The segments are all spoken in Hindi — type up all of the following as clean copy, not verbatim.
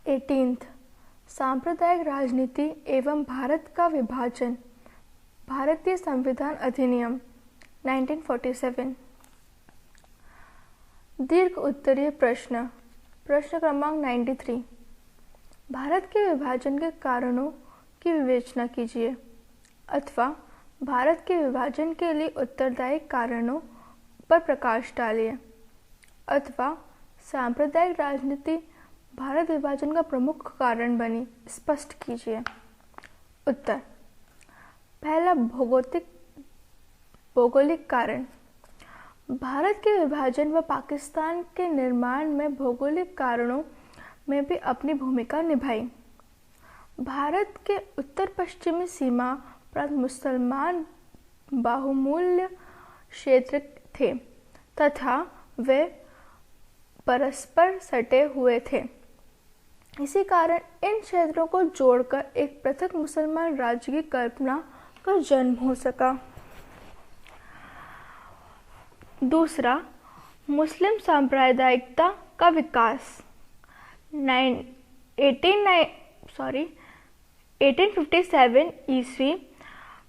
18th सांप्रदायिक राजनीति एवं भारत का विभाजन, भारतीय संविधान अधिनियम 1947। दीर्घ उत्तरीय प्रश्न क्रमांक 93। भारत के विभाजन के कारणों की विवेचना कीजिए, अथवा भारत के विभाजन के लिए उत्तरदायी कारणों पर प्रकाश डालिए, अथवा सांप्रदायिक राजनीति भारत विभाजन का प्रमुख कारण बनी, स्पष्ट कीजिए। उत्तर। पहला, भौगोलिक कारण। भारत के विभाजन व पाकिस्तान के निर्माण में भौगोलिक कारणों में भी अपनी भूमिका निभाई। भारत के उत्तर पश्चिमी सीमा प्रांत मुसलमान बाहुल्य क्षेत्र थे तथा वे परस्पर सटे हुए थे। इसी कारण इन क्षेत्रों को जोड़कर एक पृथक मुसलमान राज्य की कल्पना का जन्म हो सका। दूसरा, मुस्लिम सांप्रदायिकता का विकास। 1857 ईस्वी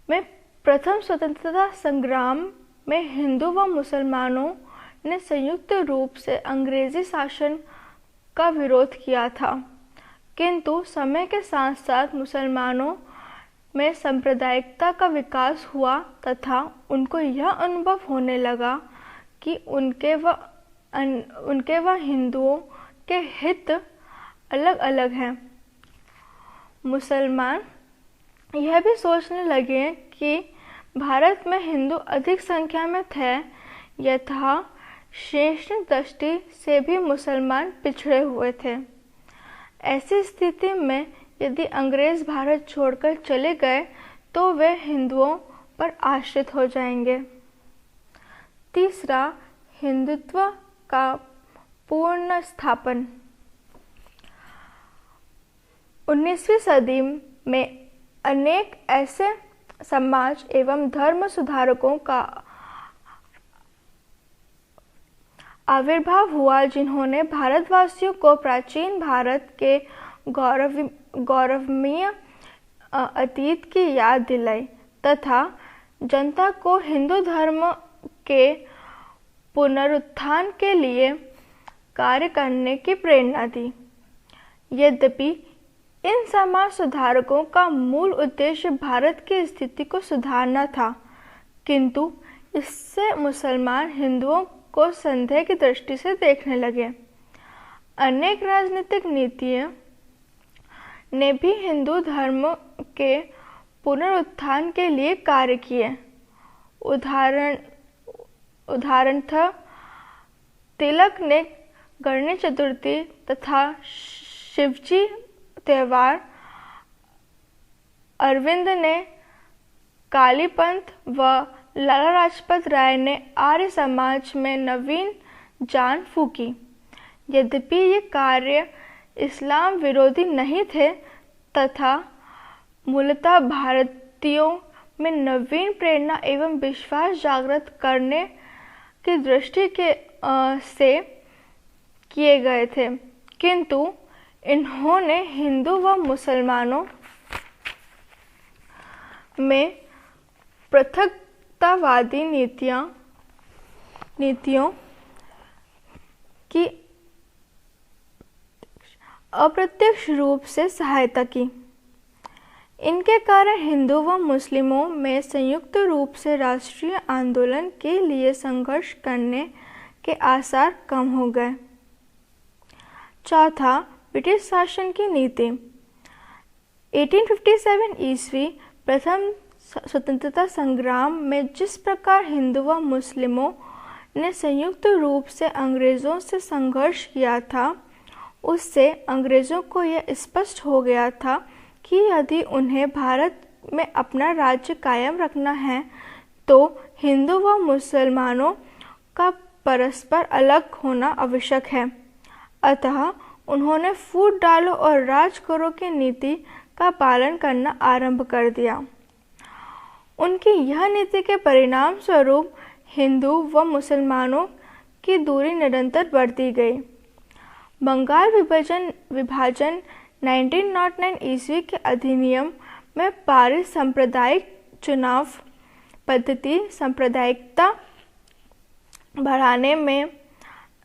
में प्रथम स्वतंत्रता संग्राम में हिंदू व मुसलमानों ने संयुक्त रूप से अंग्रेजी शासन का विरोध किया था, किंतु समय के साथ साथ मुसलमानों में सांप्रदायिकता का विकास हुआ तथा उनको यह अनुभव होने लगा कि उनके व हिंदुओं के हित अलग अलग हैं। मुसलमान यह भी सोचने लगे कि भारत में हिंदू अधिक संख्या में थे, यथा शैक्षणिक दृष्टि से भी मुसलमान पिछड़े हुए थे। ऐसी स्थिति में यदि अंग्रेज भारत छोड़कर चले गए तो वे हिंदुओं पर आश्रित हो जाएंगे। तीसरा, हिंदुत्व का पूर्ण स्थापन। 19वीं सदी में अनेक ऐसे समाज एवं धर्म सुधारकों का आविर्भाव हुआ जिन्होंने भारतवासियों को प्राचीन भारत के गौरवमय अतीत की याद दिलाई तथा जनता को हिंदू धर्म के पुनरुत्थान के लिए कार्य करने की प्रेरणा दी। यद्यपि इन समाज सुधारकों का मूल उद्देश्य भारत की स्थिति को सुधारना था, किंतु इससे मुसलमान हिंदुओं को संदेह की दृष्टि से देखने लगे। अनेक राजनीतिक नीतियों ने भी हिंदू धर्म के पुनरुत्थान के लिए कार्य किए। उदाहरणतः तिलक ने गणेश चतुर्थी तथा शिवजी त्योहार, अरविंद ने कालीपंथ व लाला लाजपत राय ने आर्य समाज में नवीन जान फूकी। यद्यपि ये कार्य इस्लाम विरोधी नहीं थे तथा मूलतः भारतीयों में नवीन प्रेरणा एवं विश्वास जागृत करने की दृष्टि से किए गए थे, किंतु इन्होंने हिंदू व मुसलमानों में पृथकतावादी नीतियों की अप्रत्यक्ष रूप से सहायता की। इनके कारण हिंदू व मुस्लिमों में संयुक्त रूप से राष्ट्रीय आंदोलन के लिए संघर्ष करने के आसार कम हो गए। चौथा, ब्रिटिश शासन की नीति। 1857 ईस्वी प्रथम स्वतंत्रता संग्राम में जिस प्रकार हिंदू व मुस्लिमों ने संयुक्त रूप से अंग्रेजों से संघर्ष किया था, उससे अंग्रेजों को यह स्पष्ट हो गया था कि यदि उन्हें भारत में अपना राज्य कायम रखना है तो हिंदू व मुसलमानों का परस्पर अलग होना आवश्यक है। अतः उन्होंने फूट डालो और राज करो की नीति का पालन करना आरंभ कर दिया। उनकी यह नीति के परिणाम स्वरूप हिंदू व मुसलमानों की दूरी निरंतर बढ़ती गई। बंगाल विभाजन 1909 ईस्वी के अधिनियम में पारित सांप्रदायिक चुनाव पद्धति सांप्रदायिकता बढ़ाने में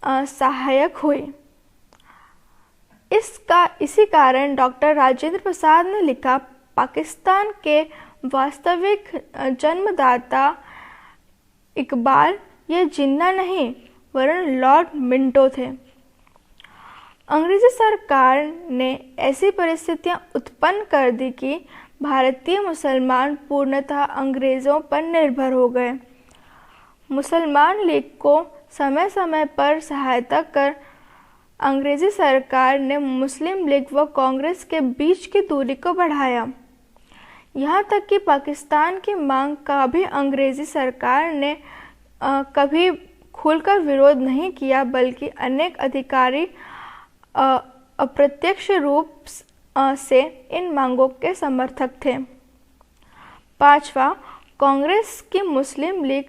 सहायक हुई। इसी कारण डॉक्टर राजेंद्र प्रसाद ने लिखा, पाकिस्तान के वास्तविक जन्मदाता इकबाल या जिन्ना नहीं वरन लॉर्ड मिंटो थे। अंग्रेजी सरकार ने ऐसी परिस्थितियां उत्पन्न कर दी कि भारतीय मुसलमान पूर्णतः अंग्रेज़ों पर निर्भर हो गए। मुसलमान लीग को समय समय पर सहायता कर अंग्रेजी सरकार ने मुस्लिम लीग व कांग्रेस के बीच की दूरी को बढ़ाया। यहाँ तक कि पाकिस्तान की मांग का भी अंग्रेजी सरकार ने कभी खुलकर विरोध नहीं किया, बल्कि अनेक अधिकारी अप्रत्यक्ष रूप से इन मांगों के समर्थक थे। पांचवा, कांग्रेस की मुस्लिम लीग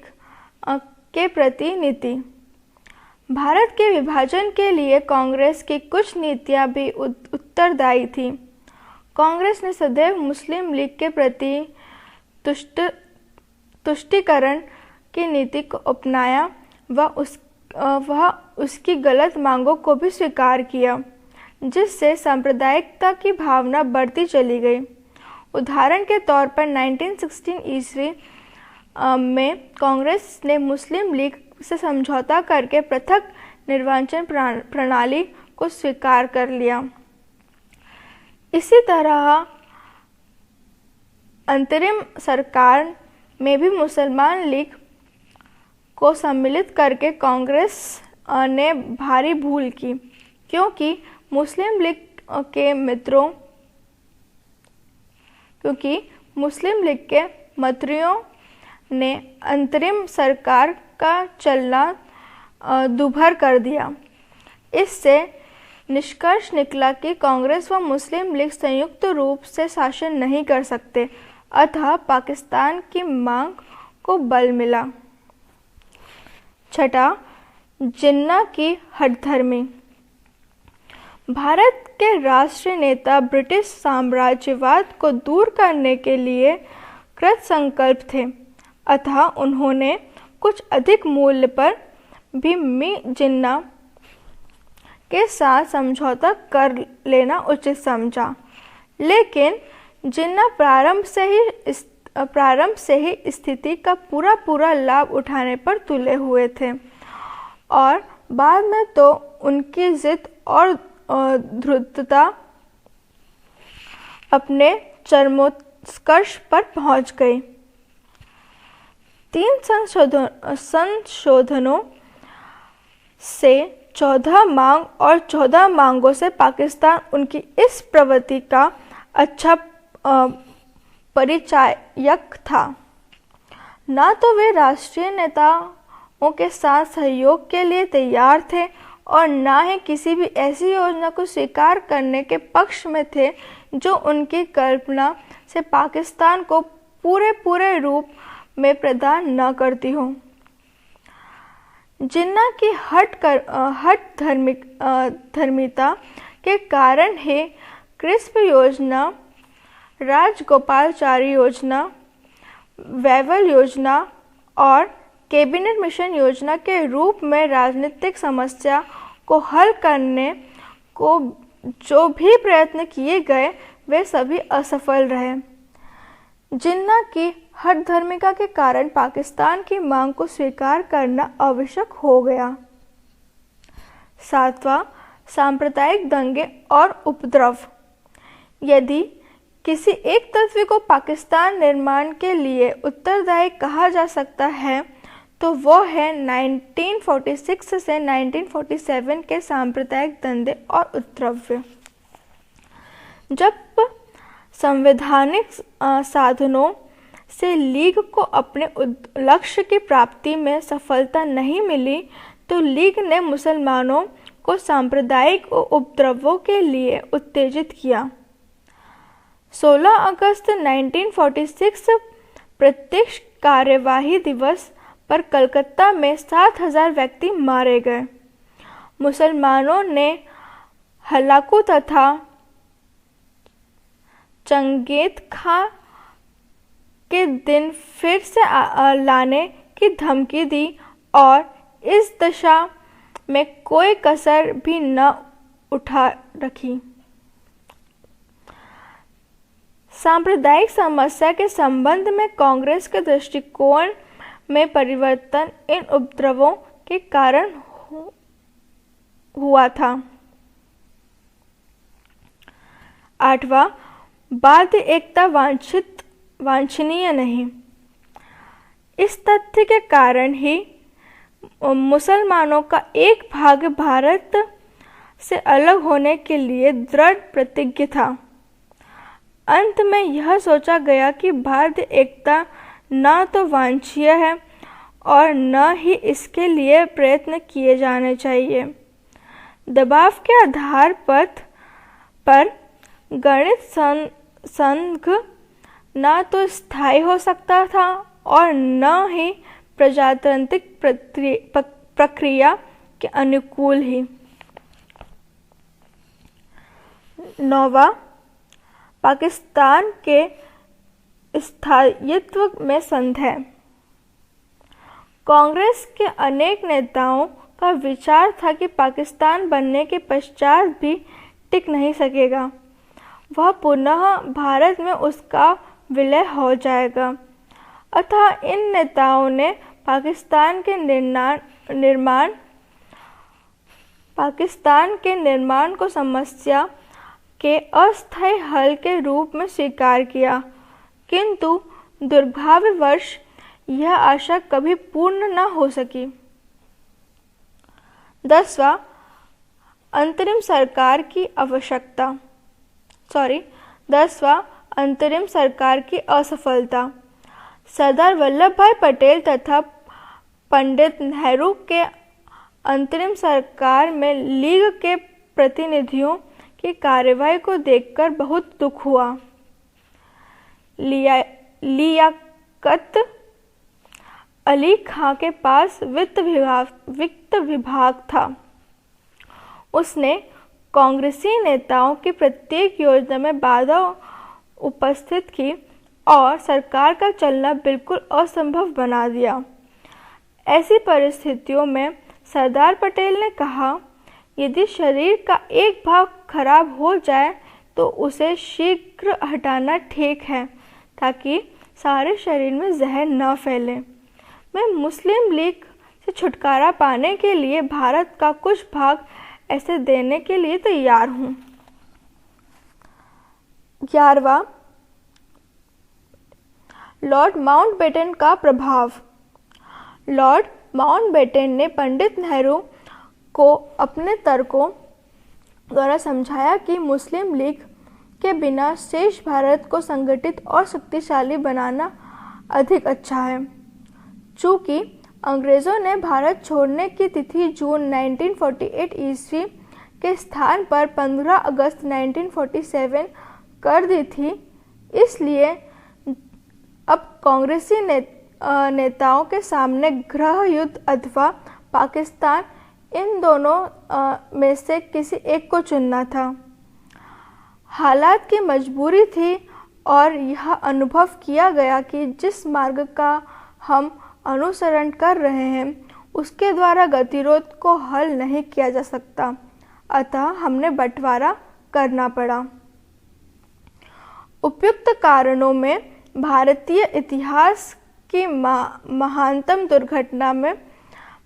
के प्रति नीति। भारत के विभाजन के लिए कांग्रेस की कुछ नीतियां भी उत्तरदायी थी। कांग्रेस ने सदैव मुस्लिम लीग के प्रति तुष्टीकरण की नीति को अपनाया व उसकी गलत मांगों को भी स्वीकार किया, जिससे सांप्रदायिकता की भावना बढ़ती चली गई। उदाहरण के तौर पर 1916 ईस्वी में कांग्रेस ने मुस्लिम लीग से समझौता करके पृथक निर्वाचन प्रणाली को स्वीकार कर लिया। इसी तरह अंतरिम सरकार में भी मुसलमान लीग को सम्मिलित करके कांग्रेस ने भारी भूल की, क्योंकि मुस्लिम लीग के मंत्रियों ने अंतरिम सरकार का चलना दूभर कर दिया। इससे निष्कर्ष निकला कि कांग्रेस व मुस्लिम लीग संयुक्त रूप से शासन नहीं कर सकते, अतः पाकिस्तान की मांग को बल मिला। छठा, जिन्ना की हठधर्मी। भारत के राष्ट्रीय नेता ब्रिटिश साम्राज्यवाद को दूर करने के लिए कृत संकल्प थे, अतः उन्होंने कुछ अधिक मूल्य पर भी जिन्ना के साथ समझौता कर लेना उचित समझा। लेकिन जिन्ना प्रारंभ से ही स्थिति का पूरा लाभ उठाने पर तुले हुए थे और बाद में तो उनकी जिद और धृतता अपने चरमोत्कर्ष पर पहुंच गई। 3 संशोधनों से 14 मांग और 14 मांगों से पाकिस्तान उनकी इस प्रवृत्ति का अच्छा परिचायक था। ना तो वे राष्ट्रीय नेताओं के साथ सहयोग के लिए तैयार थे और ना ही किसी भी ऐसी योजना को स्वीकार करने के पक्ष में थे जो उनकी कल्पना से पाकिस्तान को पूरे रूप में प्रदान न करती हो। जिन्ना की हठ धर्मिता के कारण ही क्रिस्प योजना, राजगोपालचारी योजना, वैवल योजना और कैबिनेट मिशन योजना के रूप में राजनीतिक समस्या को हल करने को जो भी प्रयत्न किए गए वे सभी असफल रहे। जिन्ना की हठधर्मिता के कारण पाकिस्तान की मांग को स्वीकार करना आवश्यक हो गया। 7वां, सांप्रदायिक दंगे और उपद्रव। यदि किसी एक तत्व को पाकिस्तान निर्माण के लिए उत्तरदायी कहा जा सकता है तो वो है 1946 से 1947 के सांप्रदायिक दंगे और उपद्रव। जब संवैधानिक साधनों से लीग को अपने लक्ष्य की प्राप्ति में सफलता नहीं मिली तो लीग ने मुसलमानों को सांप्रदायिक उपद्रवों के लिए उत्तेजित किया। 16 अगस्त 1946 प्रत्यक्ष कार्यवाही दिवस पर कलकत्ता में 7,000 व्यक्ति मारे गए। मुसलमानों ने हलाकू तथा चंगेज खां के दिन फिर से लाने की धमकी दी और इस दिशा में कोई कसर भी न उठा रखी। सांप्रदायिक समस्या के संबंध में कांग्रेस के दृष्टिकोण में परिवर्तन इन उपद्रवों के कारण हुआ था। 8वां, बाध्य एकता वांछनीय नहीं। इस तथ्य के कारण ही मुसलमानों का एक भाग भारत से अलग होने के लिए दृढ़ प्रतिज्ञ था। अंत में यह सोचा गया कि बाध्य एकता न तो वांछनीय है और न ही इसके लिए प्रयत्न किए जाने चाहिए। दबाव के आधार पर गणित संघ न तो स्थायी हो सकता था और न ही प्रजातांत्रिक प्रक्रिया के अनुकूल ही। 9वां, पाकिस्तान के स्थायित्व में संदेह। कांग्रेस के अनेक नेताओं का विचार था कि पाकिस्तान बनने के पश्चात भी टिक नहीं सकेगा, वह पुनः भारत में उसका विलय हो जाएगा। अतः इन नेताओं ने पाकिस्तान के निर्माण को समस्या के अस्थायी हल के रूप में स्वीकार किया, किंतु दुर्भाग्यवश यह आशा कभी पूर्ण न हो सकी। 10वां, अंतरिम सरकार की असफलता। सरदार वल्लभ भाई पटेल तथा पंडित नेहरू के अंतरिम सरकार में लीग के प्रतिनिधियों की कार्यवाही को देखकर बहुत दुख हुआ। लियाकत अली खां के पास वित्त विभाग था। उसने कांग्रेसी नेताओं की प्रत्येक योजना में बाधा उपस्थित की और सरकार का चलना बिल्कुल असंभव बना दिया। ऐसी परिस्थितियों में सरदार पटेल ने कहा, यदि शरीर का एक भाग खराब हो जाए तो उसे शीघ्र हटाना ठीक है, ताकि सारे शरीर में जहर न फैले। मैं मुस्लिम लीग से छुटकारा पाने के लिए भारत का कुछ भाग ऐसे देने के लिए तैयार हूँ। 11वां, लॉर्ड माउंटबेटन का प्रभाव। लॉर्ड माउंटबेटन ने पंडित नेहरू को अपने तर्कों द्वारा समझाया कि मुस्लिम लीग के बिना शेष भारत को संगठित और शक्तिशाली बनाना अधिक अच्छा है। चूँकि अंग्रेज़ों ने भारत छोड़ने की तिथि जून 1948 ईस्वी के स्थान पर 15 अगस्त 1947 कर दी थी, इसलिए अब कांग्रेसी नेताओं के सामने गृह युद्ध अथवा पाकिस्तान, इन दोनों में से किसी एक को चुनना था। हालात की मजबूरी थी और यह अनुभव किया गया कि जिस मार्ग का हम अनुसरण कर रहे हैं उसके द्वारा गतिरोध को हल नहीं किया जा सकता, अतः हमने बंटवारा करना पड़ा। उपर्युक्त कारणों में भारतीय इतिहास की महानतम दुर्घटना में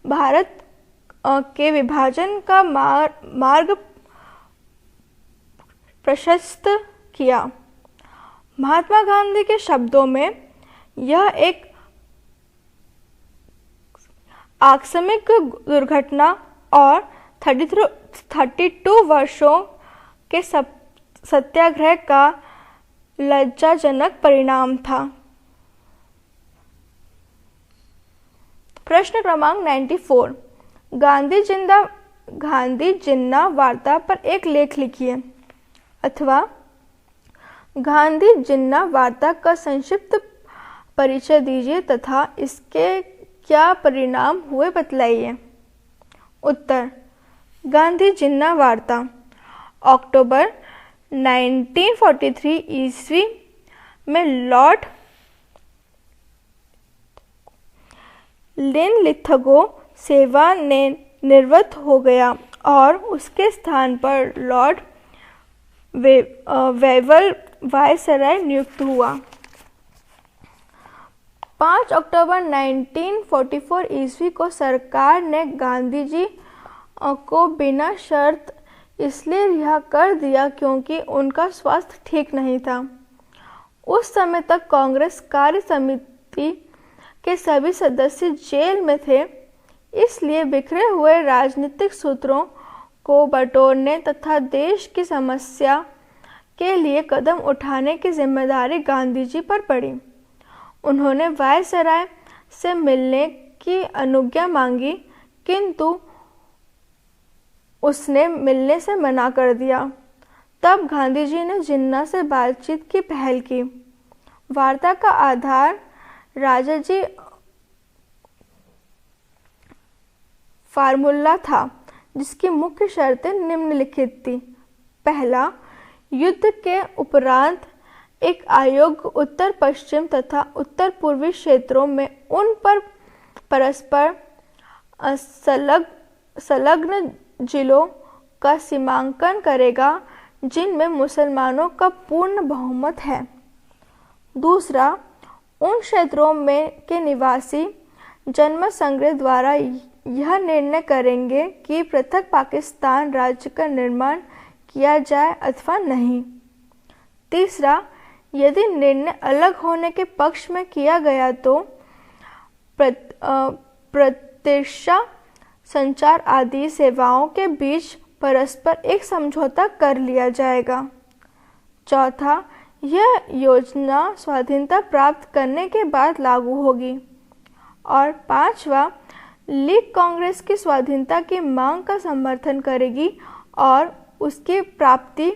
भारत के विभाजन का मार्ग प्रशस्त किया। महात्मा गांधी के शब्दों में, यह एक आकस्मिक दुर्घटना और 32 वर्षों के सत्याग्रह का लज्जाजनक परिणाम था। प्रश्न क्रमांक 94, गांधी जिन्ना वार्ता पर एक लेख लिखिए, अथवा गांधी जिन्ना वार्ता का संक्षिप्त परिचय दीजिए तथा इसके क्या परिणाम हुए बतलाइए। उत्तर, गांधी जिन्ना वार्ता अक्टूबर 1943 ईस्वी में लॉर्ड लिनलिथगो सेवा ने निवृत्त हो गया और उसके स्थान पर लॉर्ड वेवल वायसराय नियुक्त हुआ। 5 अक्टूबर 1944 ईस्वी को सरकार ने गांधी जी को बिना शर्त इसलिए रिहा कर दिया क्योंकि उनका स्वास्थ्य ठीक नहीं था। उस समय तक कांग्रेस कार्य समिति के सभी सदस्य जेल में थे, इसलिए बिखरे हुए राजनीतिक सूत्रों को बटोरने तथा देश की समस्या के लिए कदम उठाने की जिम्मेदारी गांधी जी पर पड़ी। उन्होंने वायसराय से मिलने की अनुज्ञा मांगी, किंतु उसने मिलने से मना कर दिया। तब गांधी जी ने जिन्ना से बातचीत की पहल की। वार्ता का आधार राजाजी फार्मूला था, जिसकी मुख्य शर्तें निम्नलिखित थी। पहला, युद्ध के उपरांत एक आयोग उत्तर पश्चिम तथा उत्तर पूर्वी क्षेत्रों में उन पर परस्पर संलग्न जिलों का सीमांकन करेगा जिनमें मुसलमानों का पूर्ण बहुमत है। दूसरा, उन क्षेत्रों में के निवासी जनमत संग्रह द्वारा यह निर्णय करेंगे कि पृथक पाकिस्तान राज्य का निर्माण किया जाए अथवा नहीं। तीसरा, यदि निर्णय अलग होने के पक्ष में किया गया तो प्रतिरक्षा, संचार आदि सेवाओं के बीच परस्पर एक समझौता कर लिया जाएगा। चौथा, यह योजना स्वाधीनता प्राप्त करने के बाद लागू होगी। और पांचवा, लीग कांग्रेस की स्वाधीनता की मांग का समर्थन करेगी और उसकी प्राप्ति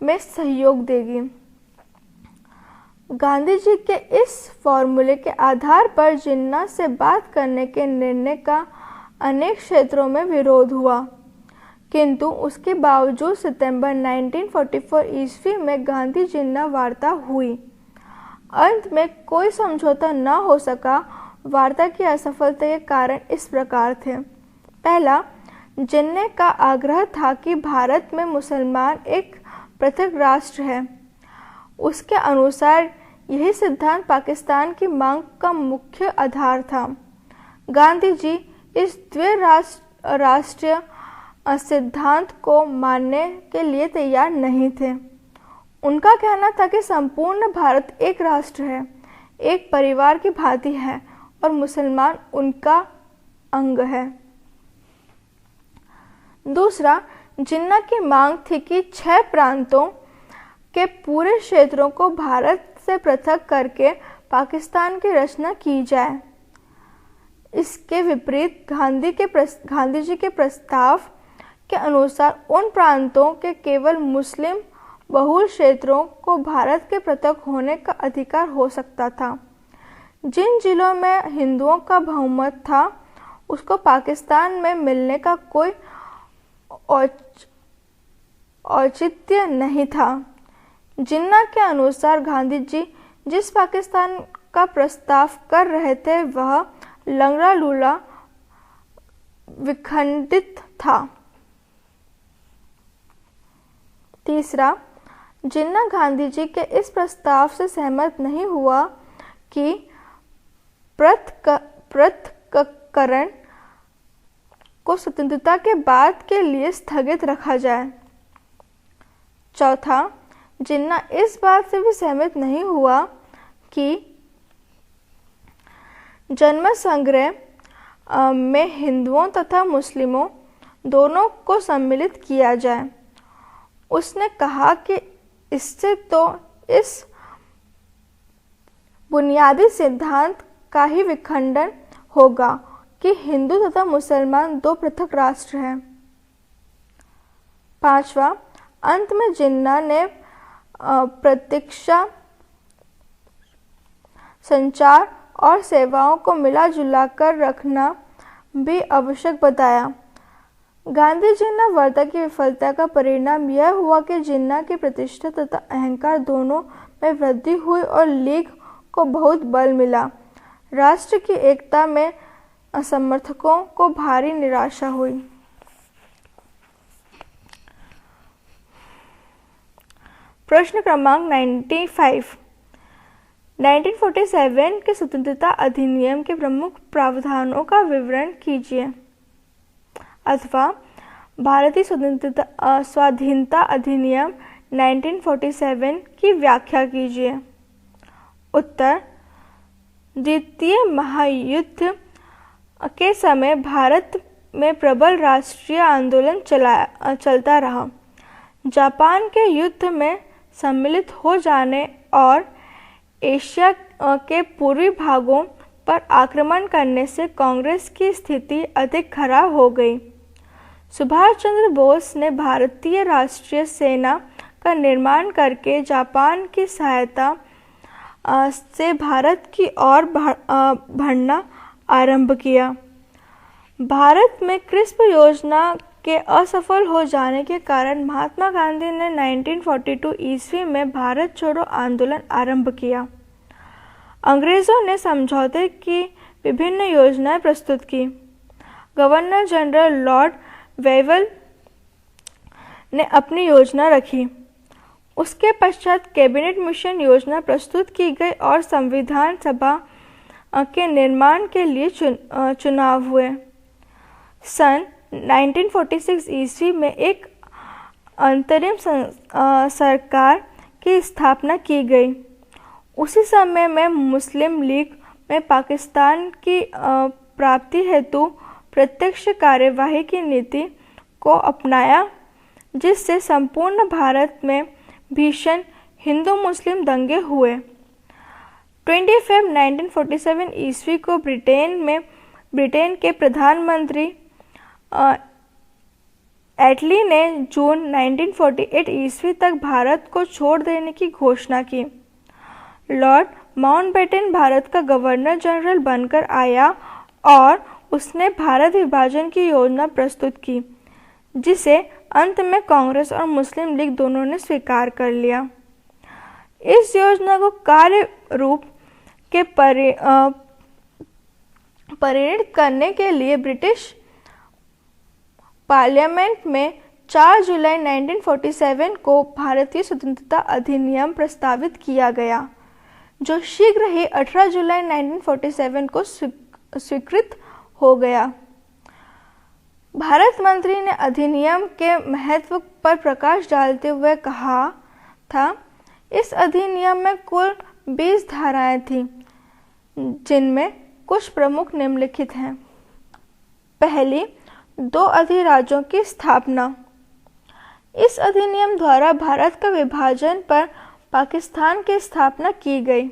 में सहयोग देगी। गांधी जी के इस फॉर्मूले के आधार पर जिन्ना से बात करने के निर्णय का अनेक क्षेत्रों में विरोध हुआ, किंतु उसके बावजूद सितंबर 1944 ईस्वी में गांधी जिन्ना वार्ता हुई। अंत में कोई समझौता न हो सका। वार्ता की असफलता के कारण इस प्रकार थे। पहला, जिन्ने का आग्रह था कि भारत में मुसलमान एक पृथक राष्ट्र है। उसके अनुसार यही सिद्धांत पाकिस्तान की मांग का मुख्य आधार था। गांधी जी इस द्विराष्ट्रीय सिद्धांत को मानने के लिए तैयार नहीं थे। उनका कहना था कि संपूर्ण भारत एक राष्ट्र है, एक परिवार की भांति है और मुसलमान उनका अंग है। दूसरा, जिन्ना की मांग थी कि 6 प्रांतों के पूरे क्षेत्रों को भारत से पृथक करके पाकिस्तान की रचना की जाए। इसके विपरीत गांधी जी के प्रस्ताव के अनुसार उन प्रांतों के केवल मुस्लिम बहुल क्षेत्रों को भारत के पृथक होने का अधिकार हो सकता था। जिन जिलों में हिंदुओं का बहुमत था उसको पाकिस्तान में मिलने का कोई औचित्य नहीं था। जिन्ना के अनुसार गांधी जी जिस पाकिस्तान का प्रस्ताव कर रहे थे वह लंगड़ा लूला विखंडित था। तीसरा, जिन्ना गांधी जी के इस प्रस्ताव से सहमत नहीं हुआ कि पृथक्करण को स्वतंत्रता के बाद के लिए स्थगित रखा जाए। चौथा, जिन्ना इस बात से भी सहमत नहीं हुआ कि जनमत संग्रह में हिंदुओं तथा मुस्लिमों दोनों को सम्मिलित किया जाए। उसने कहा कि इससे तो इस बुनियादी सिद्धांत का ही विखंडन होगा कि हिंदू तथा मुसलमान 2 पृथक राष्ट्र हैं। पांचवा, अंत में जिन्ना ने प्रतीक्षा, संचार और सेवाओं को मिला जुला कर रखना भी आवश्यक बताया। गांधी जिन्ना वार्ता की विफलता का परिणाम यह हुआ कि जिन्ना की प्रतिष्ठा तथा अहंकार दोनों में वृद्धि हुई और लीग को बहुत बल मिला। राष्ट्र की एकता में समर्थकों को भारी निराशा हुई। प्रश्न क्रमांक 95। 1947 के स्वतंत्रता अधिनियम के प्रमुख प्रावधानों का विवरण कीजिए, अथवा भारतीय स्वाधीनता अधिनियम 1947 की व्याख्या कीजिए। उत्तर: द्वितीय महायुद्ध के समय भारत में प्रबल राष्ट्रीय आंदोलन चलता रहा। जापान के युद्ध में सम्मिलित हो जाने और एशिया के पूर्वी भागों पर आक्रमण करने से कांग्रेस की स्थिति अधिक खराब हो गई। सुभाष चंद्र बोस ने भारतीय राष्ट्रीय सेना का निर्माण करके जापान की सहायता से भारत की ओर बढ़ना आरंभ किया। भारत में क्रिस्प योजना के असफल हो जाने के कारण महात्मा गांधी ने 1942 ईस्वी में भारत छोड़ो आंदोलन आरंभ किया। अंग्रेजों ने समझौते की विभिन्न योजनाएं प्रस्तुत की। गवर्नर जनरल लॉर्ड वेवल ने अपनी योजना रखी। उसके पश्चात कैबिनेट मिशन योजना प्रस्तुत की गई और संविधान सभा के निर्माण के लिए चुनाव हुए। सन 1946 ईस्वी में एक अंतरिम सरकार की स्थापना की गई। उसी समय में मुस्लिम लीग में पाकिस्तान की प्राप्ति हेतु प्रत्यक्ष कार्यवाही की नीति को अपनाया, जिससे संपूर्ण भारत में भीषण हिंदू मुस्लिम दंगे हुए। 20 फरवरी 1947 ईस्वी को ब्रिटेन के प्रधानमंत्री एटली ने जून 1948 ईस्वी तक भारत को छोड़ देने की घोषणा की। लॉर्ड माउंटबेटन भारत का गवर्नर जनरल बनकर आया और उसने भारत विभाजन की योजना प्रस्तुत की, जिसे अंत में कांग्रेस और मुस्लिम लीग दोनों ने स्वीकार कर लिया। इस योजना को कार्य रूप के परिणत करने के लिए ब्रिटिश पार्लियामेंट में 4 जुलाई 1947 को भारतीय स्वतंत्रता अधिनियम प्रस्तावित किया गया, जो शीघ्र ही 18 जुलाई 1947 को स्वीकृत हो गया। भारत मंत्री ने अधिनियम के महत्व पर प्रकाश डालते हुए कहा था, इस अधिनियम में कुल 20 धाराएं थीं, जिनमें कुछ प्रमुख निम्नलिखित हैं। पहली, 2 अधिराज्यों की स्थापना। इस अधिनियम द्वारा भारत का विभाजन पर पाकिस्तान की स्थापना की गई।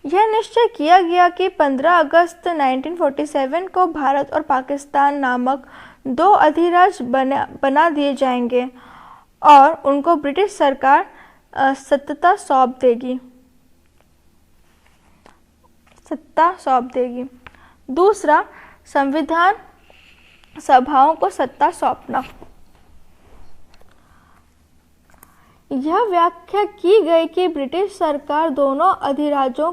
यह निश्चय किया गया कि 15 अगस्त 1947 को भारत और पाकिस्तान नामक 2 अधिराज्य बना दिए जाएंगे और उनको ब्रिटिश सरकार सत्ता सौंप देगी। दूसरा, संविधान सभाओं को सत्ता सौंपना। यह व्याख्या की गई कि ब्रिटिश सरकार दोनों अधिराज्यों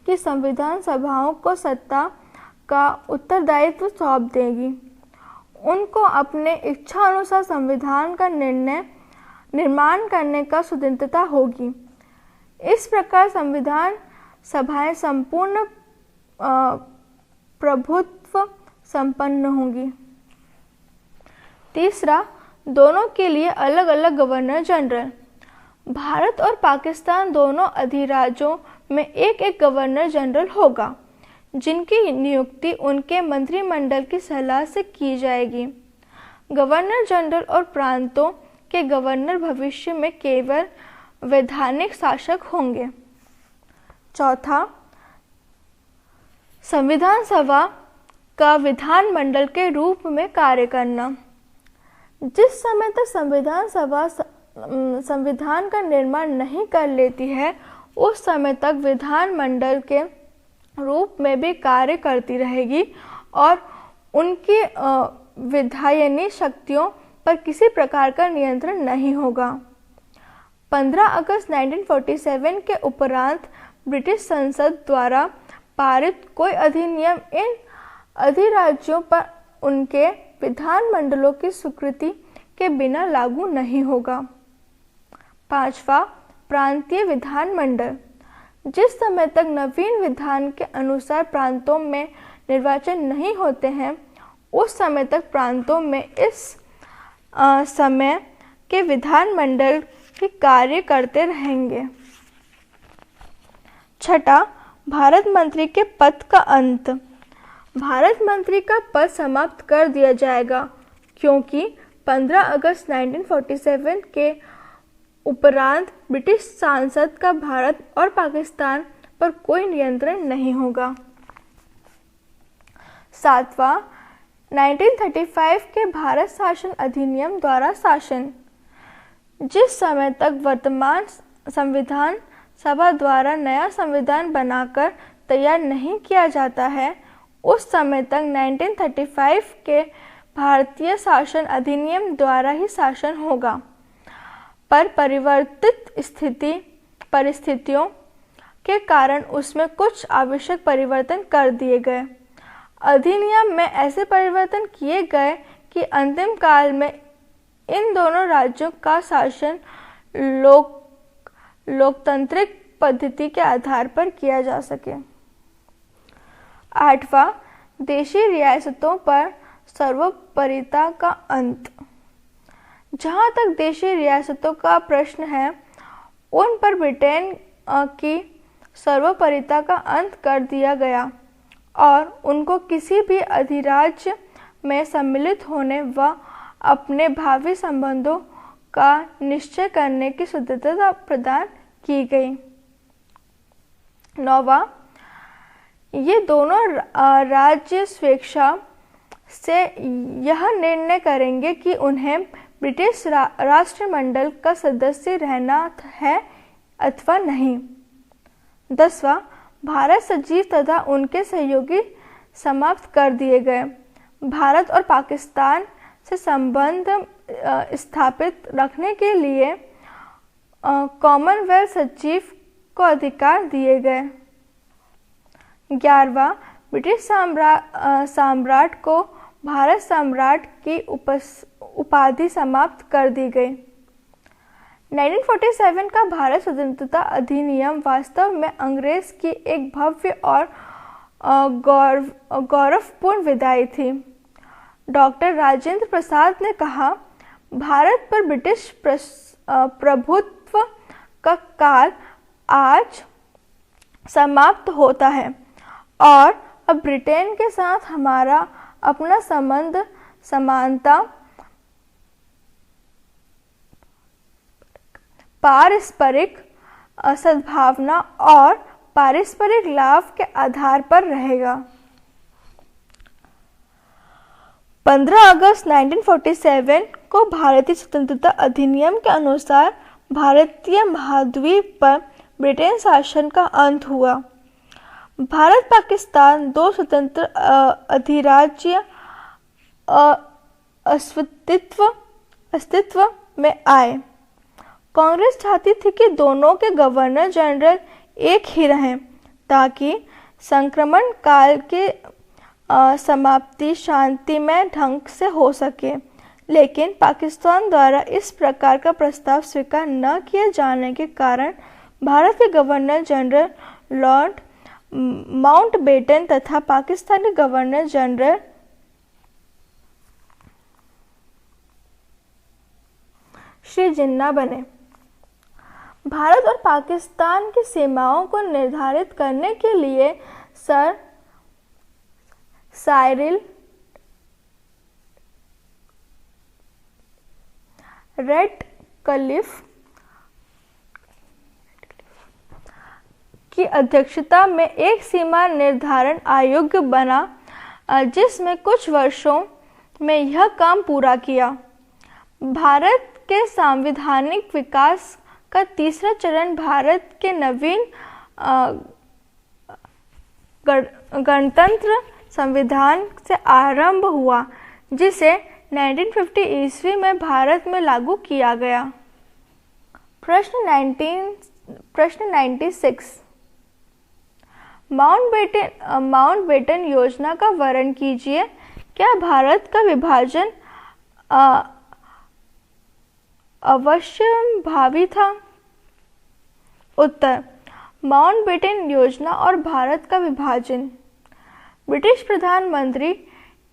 की संविधान सभाओं को सत्ता का उत्तरदायित्व सौंप देगी। उनको अपने इच्छा अनुसार संविधान का निर्माण करने का स्वतंत्रता होगी। इस प्रकार संविधान सभाएं संपूर्ण प्रभुत्व संपन्न होंगी। तीसरा, दोनों के लिए अलग अलग गवर्नर जनरल। भारत और पाकिस्तान दोनों अधिराज्यों में एक गवर्नर जनरल होगा, जिनकी नियुक्ति उनके मंत्रिमंडल की सलाह से की जाएगी। गवर्नर जनरल और प्रांतों के गवर्नर भविष्य में केवल वैधानिक शासक होंगे। चौथा, संविधान सभा का विधानमंडल के रूप में कार्य करना। जिस समय तक संविधान सभा संविधान का निर्माण नहीं कर लेती है, उस समय तक विधानमंडल के रूप में भी कार्य करती रहेगी और विधायनी शक्तियों पर किसी प्रकार का नियंत्रण नहीं होगा। 15 अगस्त 1947 के उपरांत ब्रिटिश संसद द्वारा पारित कोई अधिनियम इन अधिराज्यों पर उनके विधानमंडलों की स्वीकृति के बिना लागू नहीं होगा। 5वां, प्रांतीय विधानमंडल। जिस समय तक नवीन विधान के अनुसार प्रांतों में निर्वाचन नहीं होते हैं, उस समय तक प्रांतों में इस समय के विधानमंडल के कार्य करते रहेंगे। 6, भारत मंत्री के पद का अंत। भारत मंत्री का पद समाप्त कर दिया जाएगा, क्योंकि 15 अगस्त 1947 के उपरांत ब्रिटिश संसद का भारत और पाकिस्तान पर कोई नियंत्रण नहीं होगा। 7वां, 1935 के भारत शासन अधिनियम द्वारा शासन। जिस समय तक वर्तमान संविधान सभा द्वारा नया संविधान बनाकर तैयार नहीं किया जाता है, उस समय तक 1935 के भारतीय शासन अधिनियम द्वारा ही शासन होगा, पर परिवर्तित परिस्थितियों के कारण उसमें कुछ आवश्यक परिवर्तन कर दिए गए। अधिनियम में ऐसे परिवर्तन किए गए कि अंतिम काल में इन दोनों राज्यों का शासन लोकतांत्रिक पद्धति के आधार पर किया जा सके। 8वां, देशी रियासतों पर सर्वोपरिता का अंत। जहाँ तक देशी रियासतों का प्रश्न है, उन पर ब्रिटेन की सर्वोपरिता का अंत कर दिया गया और उनको किसी भी अधिराज्य में सम्मिलित होने व अपने भावी संबंधों का निश्चय करने की स्वतंत्रता प्रदान की गई। 9वां, ये दोनों राज्य स्वेच्छा से यह निर्णय करेंगे कि उन्हें ब्रिटिश राष्ट्रमंडल का सदस्य रहना है अथवा नहीं। 10वां, भारत सचिव तथा उनके सहयोगी समाप्त कर दिए गए। भारत और पाकिस्तान से संबंध स्थापित रखने के लिए कॉमनवेल्थ सचिव को अधिकार दिए गए। 11वां, ब्रिटिश सम्राट को भारत सम्राट की उपाधि समाप्त कर दी गई। 1947 का भारत स्वतंत्रता अधिनियम वास्तव में अंग्रेज की एक भव्य और गौरवपूर्ण विदाई थी। डॉक्टर राजेंद्र प्रसाद ने कहा, भारत पर ब्रिटिश प्रभुत्व का काल आज समाप्त होता है और अब ब्रिटेन के साथ हमारा अपना संबंध समानता, पारस्परिक सद्भावना और पारस्परिक लाभ के आधार पर रहेगा। 15 अगस्त 1947 को भारतीय स्वतंत्रता अधिनियम के अनुसार भारतीय महाद्वीप पर ब्रिटेन शासन का अंत हुआ। भारत पाकिस्तान दो स्वतंत्र अधिराज्य अस्तित्व में आए। कांग्रेस चाहती थी कि दोनों के गवर्नर जनरल एक ही रहें ताकि संक्रमण काल की समाप्ति शांतिमय ढंग से हो सके, लेकिन पाकिस्तान द्वारा इस प्रकार का प्रस्ताव स्वीकार न किए जाने के कारण भारत के गवर्नर जनरल लॉर्ड माउंटबेटन तथा पाकिस्तानी गवर्नर जनरल श्री जिन्ना बने। भारत और पाकिस्तान की सीमाओं को निर्धारित करने के लिए सर साइरिल रेडक्लिफ की अध्यक्षता में एक सीमा निर्धारण आयोग बना, जिसमें कुछ वर्षों में यह काम पूरा किया। भारत के सांविधानिक विकास का तीसरा चरण भारत के नवीन गणतंत्र संविधान से आरंभ हुआ, जिसे 1950 ईस्वी में भारत में लागू किया गया। प्रश्न 96 माउंटबेटन योजना का वर्णन कीजिए। क्या भारत का विभाजन अवश्यंभावी था? उत्तर, माउंटबेटन योजना और भारत का विभाजन। ब्रिटिश प्रधानमंत्री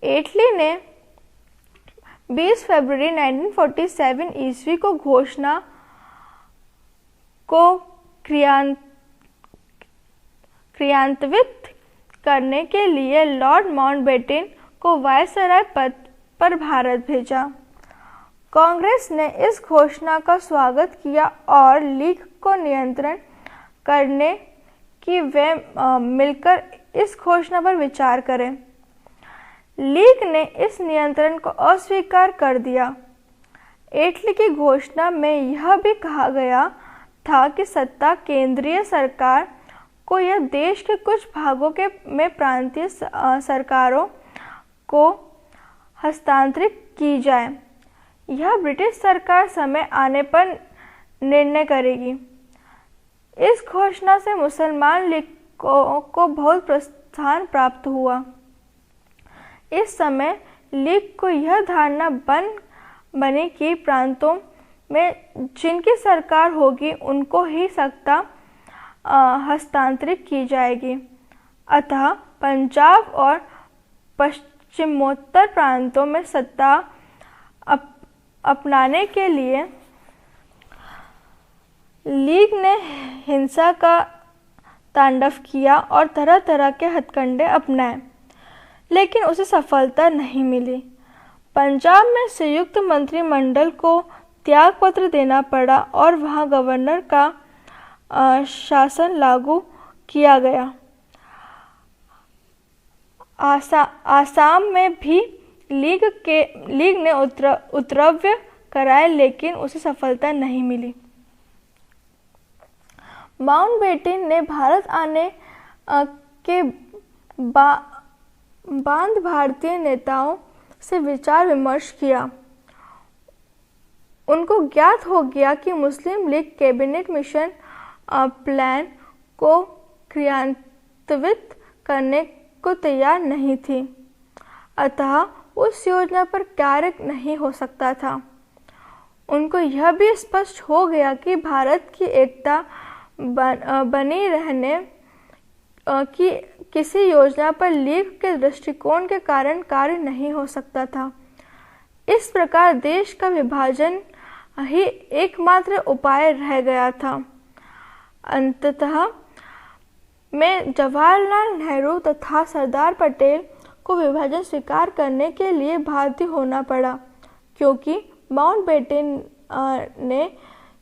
एटली ने 20 फरवरी 1947 ईस्वी को घोषणा को क्रियान्वित करने के लिए लॉर्ड माउंटबेटन को वायसराय पद पर भारत भेजा। कांग्रेस ने इस घोषणा का स्वागत किया और लीग को नियंत्रण करने कि वे मिलकर इस घोषणा पर विचार करें। लीग ने इस नियंत्रण को अस्वीकार कर दिया। एटली की घोषणा में यह भी कहा गया था कि सत्ता केंद्रीय सरकार को या देश के कुछ भागों में प्रांतीय सरकारों को हस्तांतरित की जाए। यह ब्रिटिश सरकार समय आने पर निर्णय करेगी। इस घोषणा से मुसलमान लीग को बहुत प्रोत्साहन प्राप्त हुआ। इस समय लीग को यह धारणा बनी कि प्रांतों में जिनकी सरकार होगी उनको ही सत्ता हस्तांतरित की जाएगी। अतः पंजाब और पश्चिमोत्तर प्रांतों में सत्ता अपनाने के लिए लीग ने हिंसा का तांडव किया और तरह तरह के हथकंडे अपनाए, लेकिन उसे सफलता नहीं मिली। पंजाब में संयुक्त मंत्रिमंडल को त्यागपत्र देना पड़ा और वहां गवर्नर का शासन लागू किया गया। आसाम में भी लीग ने उपद्रव कराए, लेकिन उसे सफलता नहीं मिली। माउंटबेटन ने भारत आने के बाद भारतीय नेताओं से विचार विमर्श किया। उनको ज्ञात हो गया कि मुस्लिम लीग कैबिनेट मिशन प्लान को क्रियान्वित करने को तैयार नहीं थी, अतः उस योजना पर कार्य नहीं हो सकता था। उनको यह भी स्पष्ट हो गया कि भारत की एकता बनी रहने की किसी योजना पर लीग के दृष्टिकोण के कारण कार्य नहीं हो सकता था। इस प्रकार देश का विभाजन ही एकमात्र उपाय रह गया था। अंततः में जवाहरलाल नेहरू तथा सरदार पटेल को विभाजन स्वीकार करने के लिए बाध्य होना पड़ा, क्योंकि माउंटबेटन ने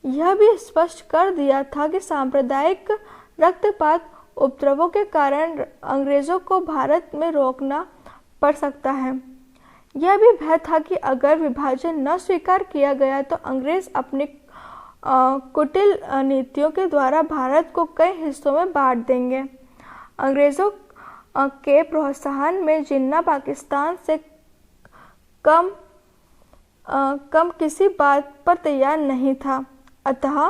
यह भी स्पष्ट कर दिया था कि सांप्रदायिक रक्तपात उपद्रवों के कारण अंग्रेजों को भारत में रोकना पड़ सकता है। यह भी भय था कि अगर विभाजन न स्वीकार किया गया तो अंग्रेज अपनी कुटिल नीतियों के द्वारा भारत को कई हिस्सों में बांट देंगे। अंग्रेजों के प्रोत्साहन में जिन्ना पाकिस्तान से कम किसी बात पर तैयार नहीं था। अतः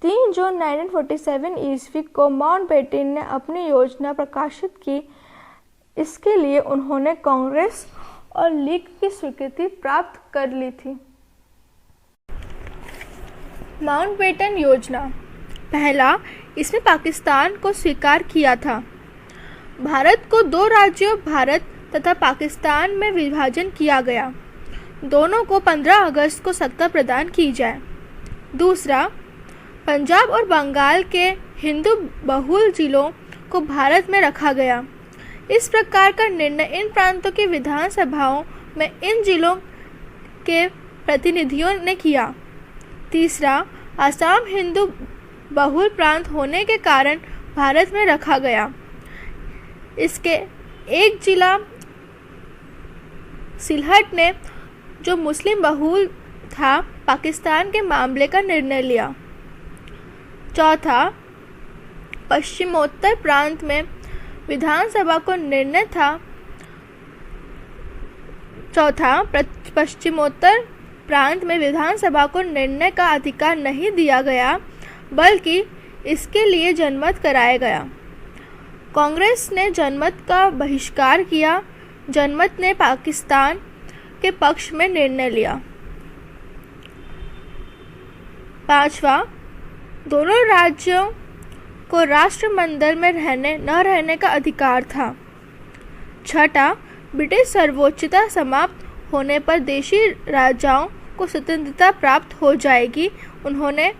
3 जून 1947 ईस्वी को माउंटबेटन ने अपनी योजना प्रकाशित की। इसके लिए उन्होंने कांग्रेस और लीग की स्वीकृति प्राप्त कर ली थी। माउंटबेटन योजना। पहला, इसने पाकिस्तान को स्वीकार किया था। भारत को 2 राज्यों भारत तथा पाकिस्तान में विभाजन किया गया। दोनों को 15 अगस्त को सत्ता प्रदान की जाए। दूसरा, पंजाब और बंगाल के हिंदू बहुल जिलों को भारत में रखा गया। इस प्रकार का निर्णय इन प्रांतों की विधानसभाओं में इन जिलों के प्रतिनिधियों ने किया। तीसरा, असम हिंदू बहुल प्रांत होने के कारण भारत में रखा गया। इसके एक जिला सिलहट ने, जो मुस्लिम बहुल था, पाकिस्तान के मामले का निर्णय लिया। चौथा, पश्चिमोत्तर प्रांत में विधानसभा को निर्णय था चौथा, पश्चिमोत्तर प्रांत में विधानसभा को निर्णय का अधिकार नहीं दिया गया, बल्कि इसके लिए जनमत कराया गया। कांग्रेस ने जनमत का बहिष्कार किया। जनमत ने पाकिस्तान के पक्ष में निर्णय लिया। पांचवा, दोनों राज्यों को राष्ट्रमंडल में न रहने का अधिकार था। छठा, ब्रिटिश सर्वोच्चता समाप्त होने पर देशी राजाओं को स्वतंत्रता प्राप्त हो जाएगी। उन्होंने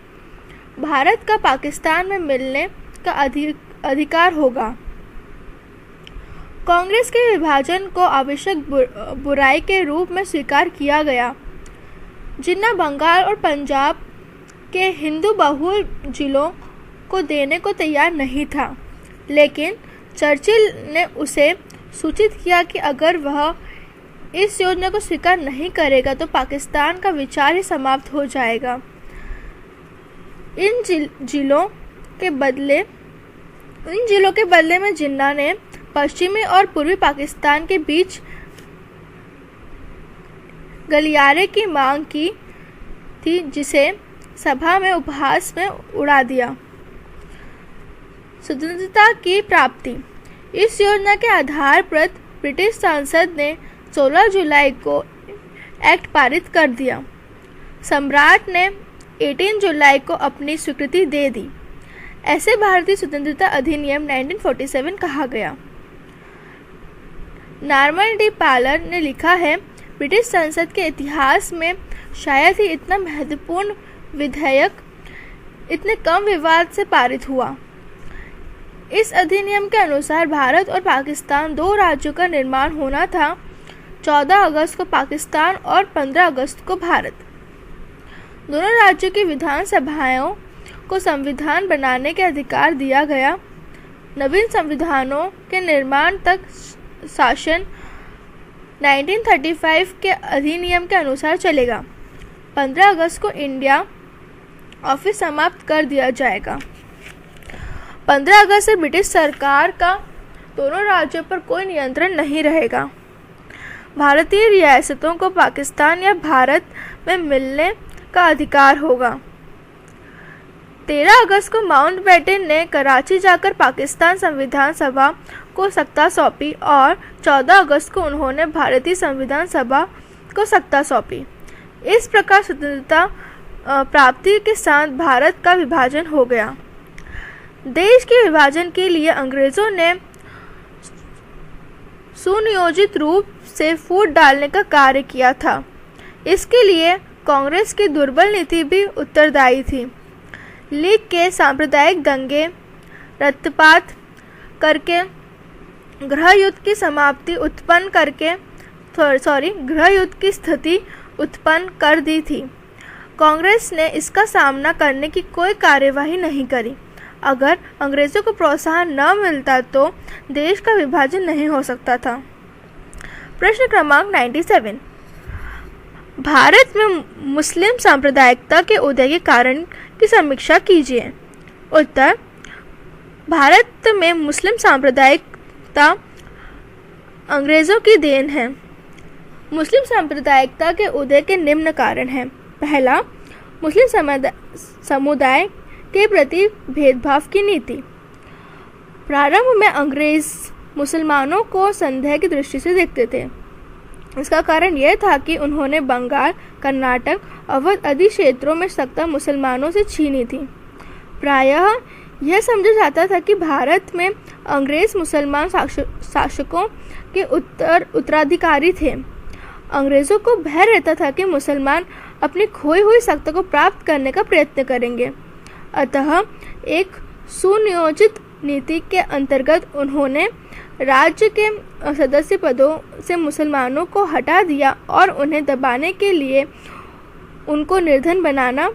भारत का पाकिस्तान में मिलने का अधिकार होगा। कांग्रेस के विभाजन को आवश्यक बुराई के रूप में स्वीकार किया गया। जिन्ना बंगाल और पंजाब के हिंदू बहुल जिलों को देने को तैयार नहीं था, लेकिन चर्चिल ने उसे सूचित किया कि अगर वह इस योजना को स्वीकार नहीं करेगा तो पाकिस्तान का विचार ही समाप्त हो जाएगा। इन जिलों के बदले में जिन्ना ने पश्चिमी और पूर्वी पाकिस्तान के बीच गलियारे की मांग की थी, जिसे सभा में उपहास में उड़ा दिया। स्वतंत्रता की प्राप्ति। इस योजना के आधार पर ब्रिटिश संसद ने 16 जुलाई को एक्ट पारित कर दिया। सम्राट ने 18 जुलाई को अपनी स्वीकृति दे दी। ऐसे भारतीय स्वतंत्रता अधिनियम 1947 कहा गया। नॉर्मन डी पालर ने लिखा है, ब्रिटिश संसद के इतिहास में शायद ही इतना महत्वपूर्ण विधेयक इतने कम विवाद से पारित हुआ। इस अधिनियम के अनुसार भारत और पाकिस्तान दो राज्यों का निर्माण होना था। 14 अगस्त को पाकिस्तान और 15 अगस्त को भारत। दोनों राज्यों की विधानसभाओं को संविधान बनाने के अधिकार दिया गया। नवीन संविधानों के निर्माण तक शासन 1935 के अधिनियम के अनुसार चलेगा। 15 अगस्त को इंडिया ऑफिस समाप्त कर दिया जाएगा। 15 अगस्त से ब्रिटिश सरकार का दोनों राज्यों पर कोई नियंत्रण नहीं रहेगा। भारतीय रियासतों को पाकिस्तान या भारत में मिलने का अधिकार होगा। 13 अगस्त को माउंटबेटन ने कराची जाकर पाकिस्तान संविधान सभा को सत्ता सौंपी और 14 अगस्त को उन्होंने भारतीय संविधान सभा को सत्ता सौंपी। इस प्रकार स्वतंत्रता प्राप्ति के साथ भारत का विभाजन हो गया। देश के विभाजन के लिए अंग्रेजों ने सुनियोजित रूप से फूट डालने का कार्य किया था। इसके लिए कांग्रेस की दुर्बल नीति भी उत्तरदायी थी। लीग के सांप्रदायिक दंगे, रक्तपात करके गृह युद्ध की स्थिति उत्पन्न कर दी थी। कांग्रेस ने इसका सामना करने की कोई कार्यवाही नहीं करी। अगर अंग्रेजों को प्रोत्साहन न मिलता तो देश का विभाजन नहीं हो सकता था। प्रश्न क्रमांक 97, भारत में मुस्लिम सांप्रदायिकता के उदय के कारण की समीक्षा कीजिए। उत्तर, भारत में मुस्लिम सांप्रदायिकता अंग्रेजों की देन है। मुस्लिम सांप्रदायिकता के उदय के निम्न कारण हैं। पहला, मुस्लिम समुदाय के प्रति भेदभाव की नीति। प्रारंभ में अंग्रेज मुसलमानों को संदेह की दृष्टि से देखते थे। इसका कारण यह था कि उन्होंने बंगाल, कर्नाटक, अवध आदि क्षेत्रों में सत्ता मुसलमानों से छीनी थी। प्रायः यह समझा जाता था कि भारत में अंग्रेज मुसलमान शासकों के उत्तराधिकारी थे। अंग्रेजों को भय रहता था कि मुसलमान अपनी खोई हुई सत्ता को प्राप्त करने का प्रयत्न करेंगे। अतः एक सुनियोजित नीति के अंतर्गत उन्होंने राज्य के सदस्य पदों से मुसलमानों को हटा दिया और उन्हें दबाने के लिए उनको निर्धन बनाना,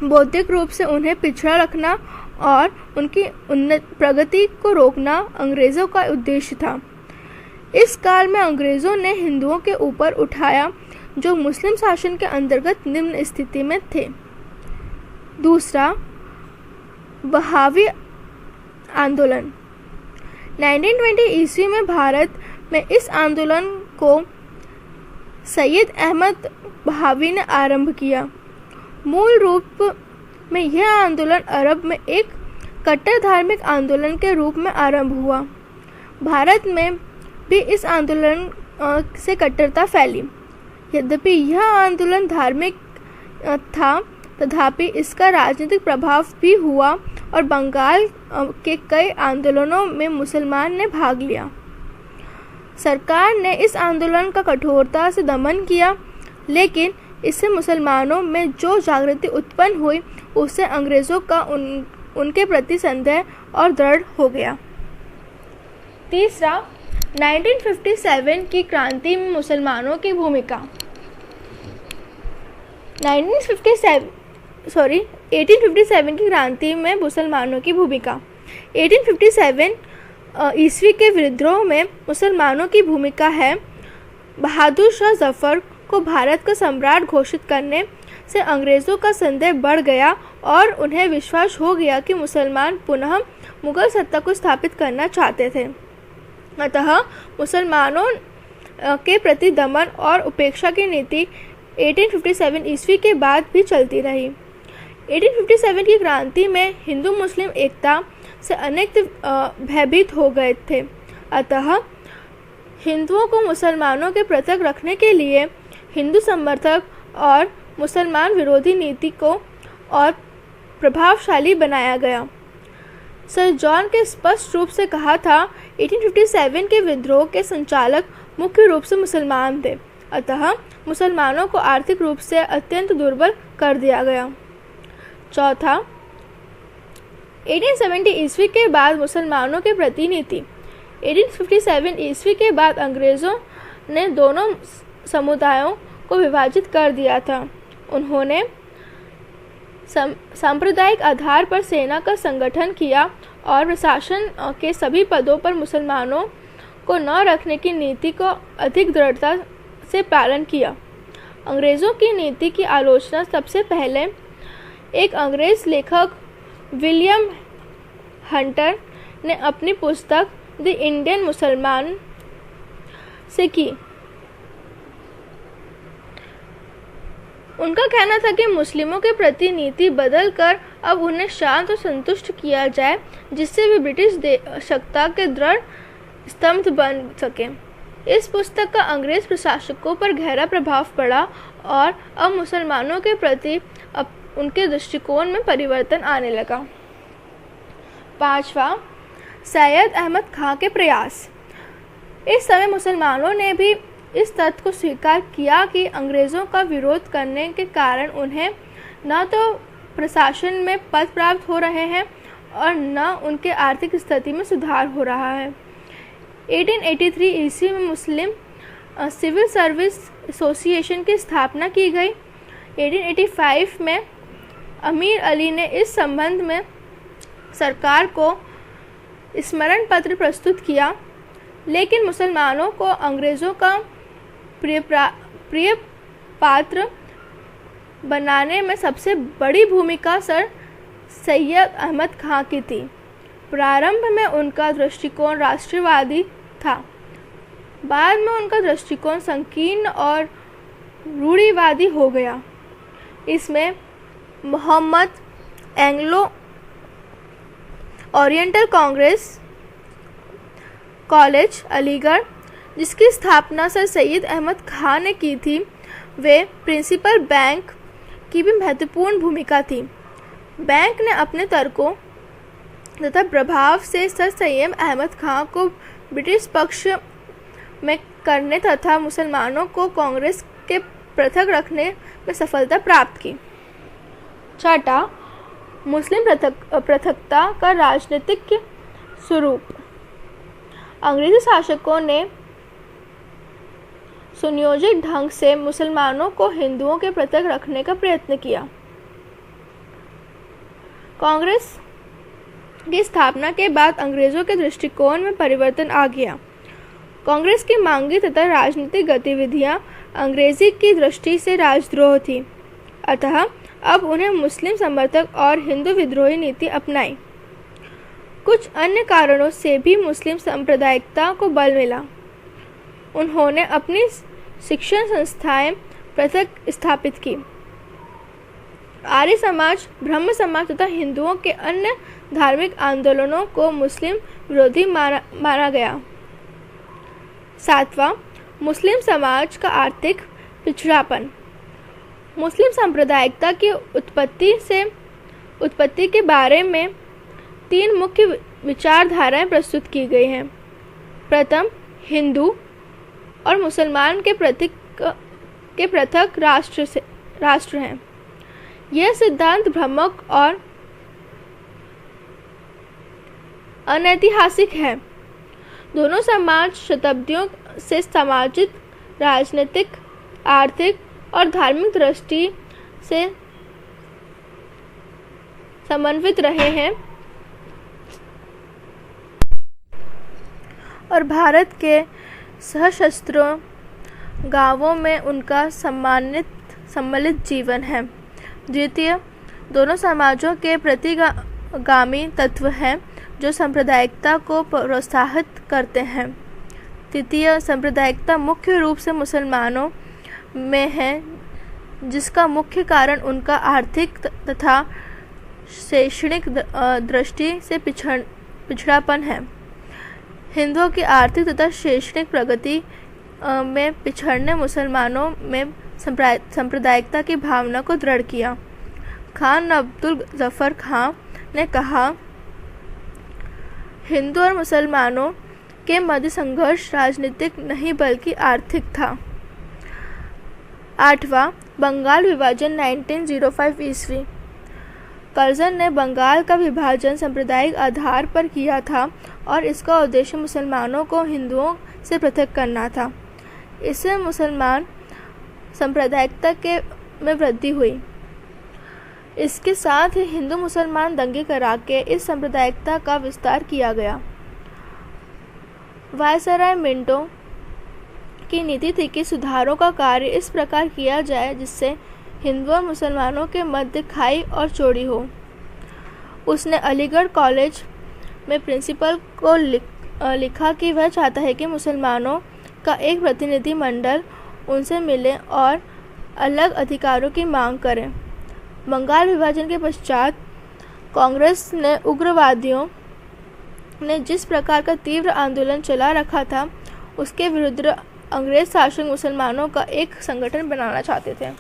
बौद्धिक रूप से उन्हें पिछड़ा रखना और उनकी प्रगति को रोकना अंग्रेजों का उद्देश्य था। इस काल में अंग्रेजों ने हिंदुओं के ऊपर उठाया जो मुस्लिम शासन के अंतर्गत निम्न स्थिति में थे। दूसरा, बहावी आंदोलन। 1920 ईस्वी में भारत में इस आंदोलन को सैयद अहमद बहावी ने आरंभ किया। मूल रूप में यह आंदोलन अरब में एक कट्टर धार्मिक आंदोलन के रूप में आरंभ हुआ। भारत में भी इस आंदोलन से कट्टरता फैली। यद्यपि यह आंदोलन धार्मिक था, तथापि इसका राजनीतिक प्रभाव भी हुआ और बंगाल के कई आंदोलनों में मुसलमान ने भाग लिया। सरकार ने इस आंदोलन का कठोरता से दमन किया, लेकिन इससे मुसलमानों में जो जागृति उत्पन्न हुई उससे अंग्रेज़ों का उनके प्रति संदेह और दृढ़ हो गया। तीसरा, 1957 की क्रांति में मुसलमानों की भूमिका। 1857 की क्रांति में मुसलमानों की भूमिका। 1857 ईस्वी के विद्रोह में मुसलमानों की भूमिका है। बहादुर शाह जफर को भारत का सम्राट घोषित करने से अंग्रेज़ों का संदेह बढ़ गया और उन्हें विश्वास हो गया कि मुसलमान पुनः मुगल सत्ता को स्थापित करना चाहते थे। अतः मुसलमानों के प्रति दमन और उपेक्षा की नीति 1857 ईस्वी के बाद भी चलती रही। 1857 की क्रांति में हिंदू मुस्लिम एकता से अनेक भयभीत हो गए थे। अतः हिंदुओं को मुसलमानों के पृथक रखने के लिए हिंदू समर्थक और मुसलमान विरोधी नीति को और प्रभावशाली बनाया गया। सर जॉन के स्पष्ट रूप से कहा था, 1857 के विद्रोह के संचालक मुख्य रूप से मुसलमान थे, अतः मुसलमानों को आर्थिक रूप से अत्यंत दुर्बल कर दिया गया। चौथा, 1870 ईस्वी के बाद मुसलमानों के प्रति नीति। 1857 ईस्वी के बाद अंग्रेज़ों ने दोनों समुदायों को विभाजित कर दिया था। उन्होंने सांप्रदायिक आधार पर सेना का संगठन किया और प्रशासन के सभी पदों पर मुसलमानों को न रखने की नीति को अधिक दृढ़ता से पालन किया। अंग्रेज़ों की नीति की आलोचना सबसे पहले एक अंग्रेज़ लेखक विलियम हंटर ने अपनी पुस्तक द इंडियन मुसलमान से की। उनका कहना था कि मुस्लिमों के प्रति नीति बदलकर अब उन्हें शांत और संतुष्ट किया जाए, जिससे वे ब्रिटिश सत्ता के दृढ़ स्तंभ बन सके। इस पुस्तक का अंग्रेज प्रशासकों पर गहरा प्रभाव पड़ा और अब मुसलमानों के प्रति उनके दृष्टिकोण में परिवर्तन आने लगा। पांचवा, सैयद अहमद खां के प्रयास। इस समय मुसलमानों ने भी इस तथ्य को स्वीकार किया कि अंग्रेज़ों का विरोध करने के कारण उन्हें न तो प्रशासन में पद प्राप्त हो रहे हैं और न उनके आर्थिक स्थिति में सुधार हो रहा है। 1883 ईस्वी में मुस्लिम सिविल सर्विस एसोसिएशन की स्थापना की गई। 1885 में अमीर अली ने इस संबंध में सरकार को स्मरण पत्र प्रस्तुत किया, लेकिन मुसलमानों को अंग्रेज़ों का प्रिय पात्र बनाने में सबसे बड़ी भूमिका सर सैयद अहमद खां की थी। प्रारंभ में उनका दृष्टिकोण राष्ट्रवादी था, बाद में उनका दृष्टिकोण संकीर्ण और रूढ़िवादी हो गया। इसमें Mohammad Anglo Oriental Congress College Aligarh, जिसकी स्थापना सर सैयद अहमद खां ने की थी, वे प्रिंसिपल बैंक की भी महत्वपूर्ण भूमिका थी। बैंक ने अपने तर्कों तथा प्रभाव से सर सैयद अहमद खां को ब्रिटिश पक्ष में करने तथा मुसलमानों को कांग्रेस के पृथक रखने में सफलता प्राप्त की। छठा, मुस्लिम पृथकता का राजनीतिक स्वरूप। अंग्रेजी शासकों ने सुनियोजित ढंग से मुसलमानों को हिंदुओं के पृथक रखने का प्रयत्न किया। कांग्रेस की स्थापना के बाद अंग्रेजों के दृष्टिकोण में परिवर्तन आ गया। कांग्रेस की मांगी तथा राजनीतिक गतिविधियां अंग्रेजी की दृष्टि से राजद्रोह थी, अतः अब उन्हें मुस्लिम समर्थक और हिंदू विद्रोही नीति अपनाई। कुछ अन्य कारणों से भी मुस्लिम सांप्रदायिकता को बल मिला। उन्होंने अपनी शिक्षण संस्थाएं पृथक स्थापित की। आर्य समाज, ब्रह्म समाज तथा हिंदुओं के अन्य धार्मिक आंदोलनों को मुस्लिम विरोधी माना गया। 7वां, मुस्लिम समाज का आर्थिक पिछड़ापन। मुस्लिम सांप्रदायिकता की उत्पत्ति के बारे में 3 मुख्य विचारधाराएं प्रस्तुत की गई हैं। प्रथम, हिंदू और मुसलमान के पृथक राष्ट्र हैं। यह सिद्धांत भ्रामक और अनैतिहासिक है। दोनों समाज शताब्दियों से सामाजिक, राजनीतिक, आर्थिक और धार्मिक दृष्टि से समन्वित रहे हैं और भारत के सशस्त्र गांवों में उनका सम्मिलित जीवन है। द्वितीय, दोनों समाजों के प्रतिगामी तत्व हैं जो सांप्रदायिकता को प्रोत्साहित करते हैं। तृतीय, सांप्रदायिकता मुख्य रूप से मुसलमानों में है, जिसका मुख्य कारण उनका आर्थिक तथा शैक्षणिक दृष्टि से पिछड़ापन है। हिंदुओं की आर्थिक तथा शैक्षणिक प्रगति में पिछड़ने मुसलमानों में सांप्रदायिकता की भावना को दृढ़ किया। खान अब्दुल जफर खान ने कहा, हिंदू और मुसलमानों के मध्य संघर्ष राजनीतिक नहीं बल्कि आर्थिक था। 8वां, बंगाल विभाजन 1905 ईस्वी। कर्जन ने बंगाल का विभाजन सांप्रदायिक आधार पर किया था और इसका उद्देश्य मुसलमानों को हिंदुओं से पृथक करना था। इससे मुसलमान सांप्रदायिकता में वृद्धि हुई। इसके साथ ही हिंदू मुसलमान दंगे करा के इस सांप्रदायिकता का विस्तार किया गया। वायसराय मिंटो की नीति थी कि सुधारों का कार्य इस प्रकार किया जाए जिससे हिंदू और मुसलमानों के मध्य खाई और चौड़ी हो। उसने अलीगढ़ कॉलेज में प्रिंसिपल को लिखा कि वह चाहता है कि मुसलमानों का एक प्रतिनिधि मंडल उनसे मिले और अलग अधिकारों की मांग करें। बंगाल विभाजन के पश्चात कांग्रेस ने उग्रवादियों ने जिस प्रकार का तीव्र आंदोलन चला रखा था, उसके विरुद्ध अंग्रेज शासक मुसलमानों का एक संगठन बनाना चाहते थे।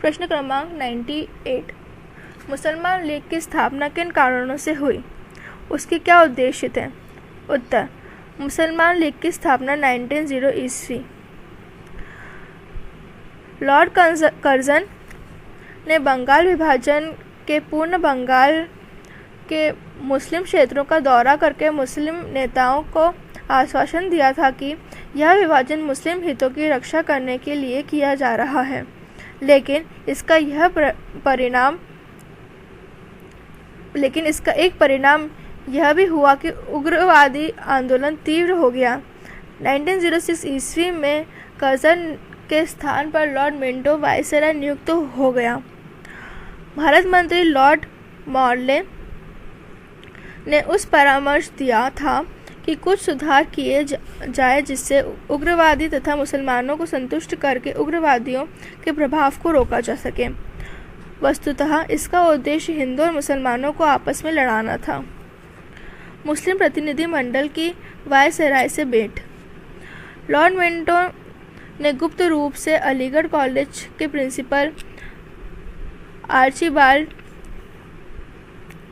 प्रश्न क्रमांक 98, मुसलमान लीग की स्थापना किन कारणों से हुई? उसके क्या उद्देश्य थे? उत्तर, मुसलमान लीग की स्थापना 1900 ईस्वी। लॉर्ड कर्जन ने बंगाल विभाजन के पूर्ण बंगाल के मुस्लिम क्षेत्रों का दौरा करके मुस्लिम नेताओं को आश्वासन दिया था कि यह विभाजन मुस्लिम हितों की रक्षा करने के लिए किया जा रहा है, लेकिन इसका एक परिणाम यह भी हुआ कि उग्रवादी आंदोलन तीव्र हो गया। 1906 ईस्वी में कर्जन के स्थान पर लॉर्ड मिंटो वायसराय नियुक्त हो गया। भारत मंत्री लॉर्ड मॉर्ले ने उस परामर्श दिया था कि कुछ सुधार किए जाए जिससे उग्रवादी तथा मुसलमानों को संतुष्ट करके उग्रवादियों के प्रभाव को रोका जा सके। वस्तुतः इसका उद्देश्य हिंदू और मुसलमानों को आपस में लड़ाना था। मुस्लिम प्रतिनिधि मंडल की वायसराय से भेंट। लॉर्ड मिंटो ने गुप्त रूप से अलीगढ़ कॉलेज के प्रिंसिपल आर्चीबाल्ड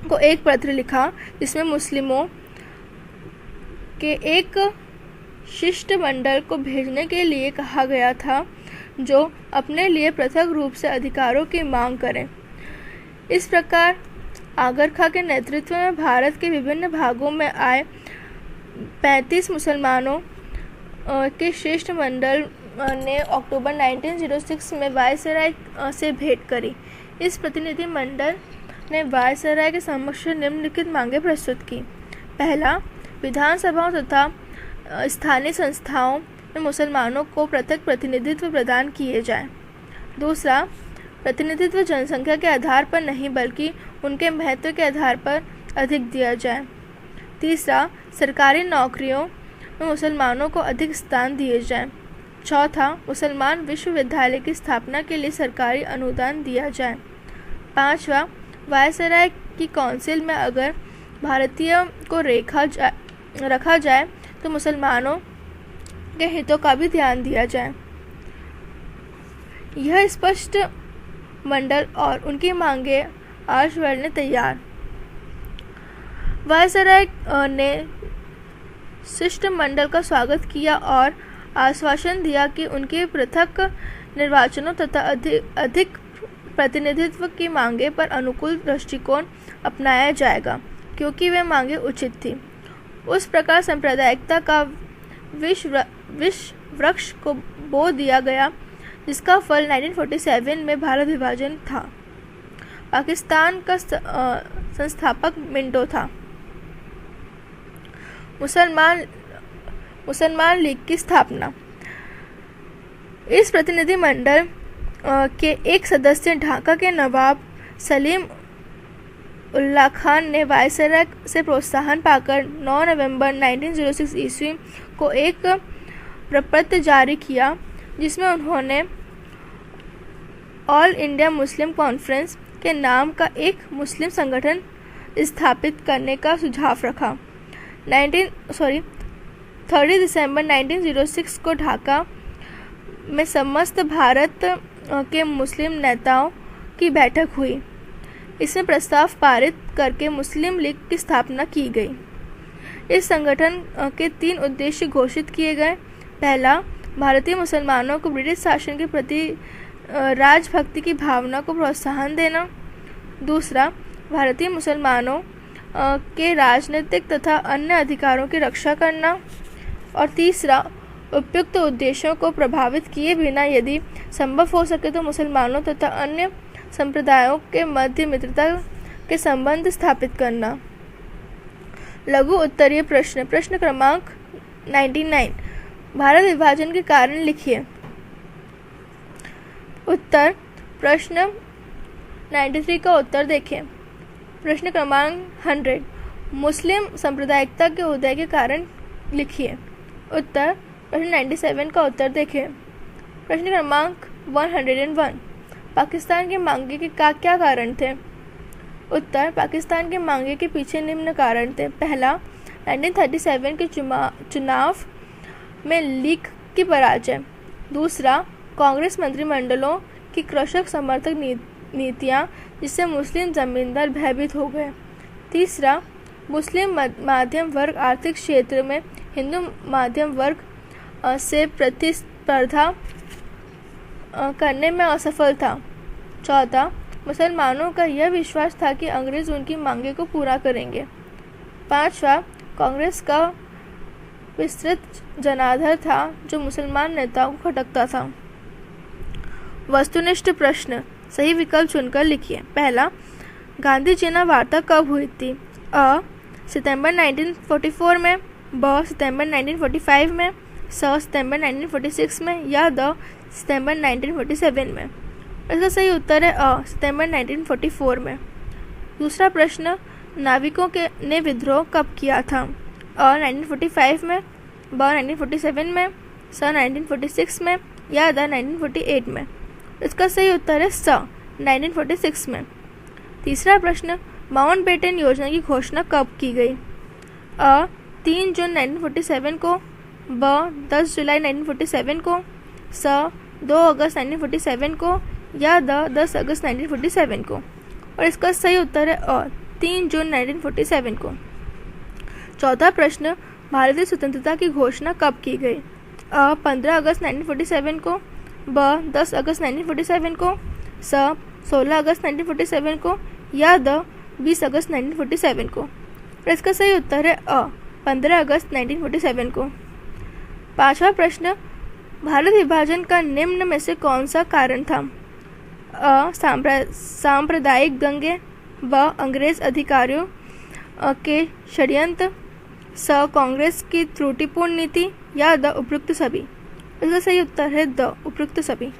को एक पत्र लिखा जिसमें मुस्लिमों के एक शिष्टमंडल को भेजने के लिए कहा गया था जो अपने लिए पृथक रूप से अधिकारों की मांग करें। इस प्रकार आगर खां के नेतृत्व में भारत के विभिन्न भागों में आए 35 मुसलमानों के शिष्टमंडल ने अक्टूबर 1906 में वायसराय से भेंट करी। इस प्रतिनिधि मंडल ने वायसराय के समक्ष निम्नलिखित मांगे प्रस्तुत की। पहला, विधानसभाओं तथा स्थानीय संस्थाओं में मुसलमानों को पृथक प्रतिनिधित्व प्रदान किए जाए। दूसरा, प्रतिनिधित्व जनसंख्या के आधार पर नहीं बल्कि उनके महत्व के आधार पर अधिक दिया जाए। तीसरा, सरकारी नौकरियों में मुसलमानों को अधिक स्थान दिए जाएं। चौथा, मुसलमान विश्वविद्यालय की स्थापना के लिए सरकारी अनुदान दिया जाए। पांचवा, वायसराय की काउंसिल में अगर भारतीय को रखा जाए तो मुसलमानों के हितों का भी ध्यान दिया जाए। यह स्पष्ट मंडल और उनकी मांगे आर्चवेल्ड ने तैयार। वायसराय ने शिष्टमंडल का स्वागत किया और आश्वासन दिया कि उनके पृथक निर्वाचनों तथा अधिक प्रतिनिधित्व की मांगे पर अनुकूल दृष्टिकोण अपनाया जाएगा, क्योंकि वे मांगे उचित थी। उस प्रकार सांप्रदायिकता का विष वृक्ष को बो दिया गया, जिसका फल 1947 में भारत विभाजन था। पाकिस्तान का संस्थापक मिंटो था। मुसलमान लीग की स्थापना। इस प्रतिनिधिमंडल के एक सदस्य ढाका के नवाब सलीम उल्लाह खान ने वायसराय से प्रोत्साहन पाकर 9 नवंबर 1906 ईस्वी को एक प्रपत्र जारी किया, जिसमें उन्होंने ऑल इंडिया मुस्लिम कॉन्फ्रेंस के नाम का एक मुस्लिम संगठन स्थापित करने का सुझाव रखा। 30 दिसंबर 1906 को ढाका में समस्त भारत के मुस्लिम नेताओं की बैठक हुई। इसमें प्रस्ताव पारित करके मुस्लिम लीग की स्थापना की गई। इस संगठन के 3 उद्देश्य घोषित किए गए। पहला, भारतीय मुसलमानों को ब्रिटिश शासन के प्रति राजभक्ति की भावना को प्रोत्साहन देना। दूसरा, भारतीय मुसलमानों के राजनीतिक तथा अन्य अधिकारों की रक्षा करना। और तीसरा, उपयुक्त उद्देश्यों को प्रभावित किए बिना यदि संभव हो सके तो मुसलमानों तथा अन्य संप्रदायों के मध्य मित्रता के संबंध स्थापित करना। लघु उत्तरीय प्रश्न। प्रश्न क्रमांक 99, भारत विभाजन के कारण लिखिए। उत्तर। प्रश्न 93 का उत्तर देखें। प्रश्न क्रमांक 100, मुस्लिम सांप्रदायिकता के उदय के कारण लिखिए। उत्तर। प्रश्न 97 का उत्तर देखें। प्रश्न क्रमांक 101, पाकिस्तान के मांगे के क्या कारण थे? उत्तर। पाकिस्तान के मांगे के पीछे निम्न कारण थे। पहला, 1937 के चुनाव में लीग की पराजय। दूसरा, कांग्रेस मंत्रिमंडलों की कृषक समर्थक नीतियां, जिससे मुस्लिम जमींदार भयभीत हो गए। तीसरा, मुस्लिम मध्यम वर्ग आर्थिक क्षेत्र में हिंदू मध्यम वर्ग से प्रतिस्पर्धा करने में असफल था। चौथा, मुसलमानों का यह विश्वास था कि अंग्रेज उनकी मांगे को पूरा करेंगे। पांचवा, कांग्रेस का विस्तृत जनाधार था जो मुसलमान नेताओं को खटकता था। वस्तुनिष्ठ प्रश्न, सही विकल्प चुनकर लिखिए। पहला, गांधी चीना वार्ता कब हुई थी? अ, सितंबर 1944 में, ब, सितंबर 1945 में, स, सितंबर 1946 में, या द, सितंबर 1947 में। इसका सही उत्तर है अ, सितंबर 1944 में। दूसरा प्रश्न, नाविकों ने विद्रोह कब किया था? अ, 1945 में, ब, 1947 में, स, 1946 में, या द, 1948 में। इसका सही उत्तर है स, 1946 में। तीसरा प्रश्न, माउंटबेटन योजना की घोषणा कब की गई? अ, 3 जून 1947 को, ब, 10 जुलाई 1947 को, स, 2 अगस्त 1947 को, या द, 10 अगस्त 1947 को। और इसका सही उत्तर है अ, 3 जून 1947 को। चौथा प्रश्न, भारतीय स्वतंत्रता की घोषणा कब की गई? अ, 15 अगस्त 1947 को, ब, 10 अगस्त 1947 को, स, 16 अगस्त 1947 को, या द, 20 अगस्त 1947 को। और इसका सही उत्तर है अ, 15 अगस्त 1947 को। पांचवा प्रश्न, भारत विभाजन का निम्न में से कौन सा कारण था? अ, सांप्रदायिक दंगे, ब, अंग्रेज अधिकारियों के षड्यंत्र, स, कांग्रेस की त्रुटिपूर्ण नीति, या द, उपयुक्त सभी। इसका सही उत्तर है द, उपयुक्त सभी।